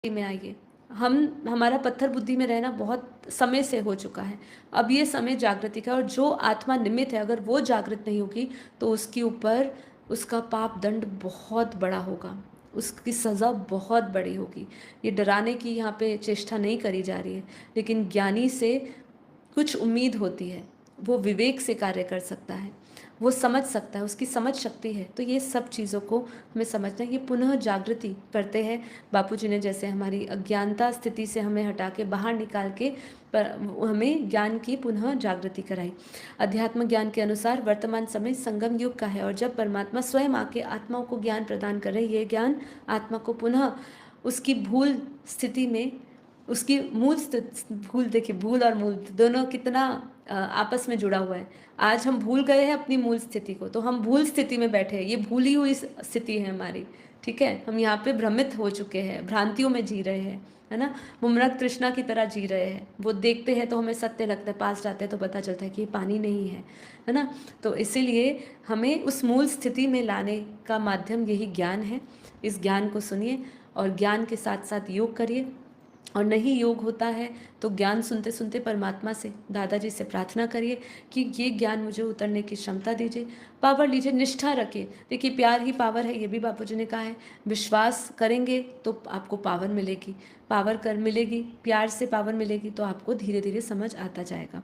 में आइए। हमारा पत्थर बुद्धि में रहना बहुत समय से हो चुका है। अब ये समय जागृति का, और जो आत्मा निमित्त है अगर वो जागृत नहीं होगी तो उसके ऊपर उसका पाप दंड बहुत बड़ा होगा, उसकी सज़ा बहुत बड़ी होगी। ये डराने की यहाँ पे चेष्टा नहीं करी जा रही है, लेकिन ज्ञानी से कुछ उम्मीद होती है, वो विवेक से कार्य कर सकता है, वो समझ सकता है, उसकी समझ शक्ति है। तो ये सब चीज़ों को हमें समझना है। ये पुनः जागृति करते हैं बापूजी ने, जैसे हमारी अज्ञानता स्थिति से हमें हटा के बाहर निकाल के पर हमें ज्ञान की पुनः जागृति कराई। अध्यात्म ज्ञान के अनुसार वर्तमान समय संगम युग का है, और जब परमात्मा स्वयं आके आत्माओं को ज्ञान प्रदान कर रहे, ये ज्ञान आत्मा को पुनः उसकी भूल स्थिति में, उसकी मूल स्थिति, भूल देखिए, भूल और मूल दोनों कितना आपस में जुड़ा हुआ है। आज हम भूल गए हैं अपनी मूल स्थिति को, तो हम भूल स्थिति में बैठे हैं, ये भूली हुई स्थिति है हमारी, ठीक है। हम यहाँ पे भ्रमित हो चुके हैं, भ्रांतियों में जी रहे हैं, है ना। मुमरक तृष्णा की तरह जी रहे हैं। वो देखते हैं तो हमें सत्य लगता है, पास जाते हैं तो पता चलता है कि ये पानी नहीं है ना। तो इसीलिए हमें उस मूल स्थिति में लाने का माध्यम यही ज्ञान है। इस ज्ञान को सुनिए और ज्ञान के साथ साथ योग करिए, और नहीं योग होता है तो ज्ञान सुनते सुनते परमात्मा से, दादाजी से प्रार्थना करिए कि ये ज्ञान मुझे उतरने की क्षमता दीजिए। पावर लीजिए, निष्ठा रखिए। देखिए, प्यार ही पावर है, ये भी बापूजी ने कहा है। विश्वास करेंगे तो आपको पावर मिलेगी, पावर कर मिलेगी, प्यार से पावर मिलेगी, तो आपको धीरे धीरे समझ आता जाएगा।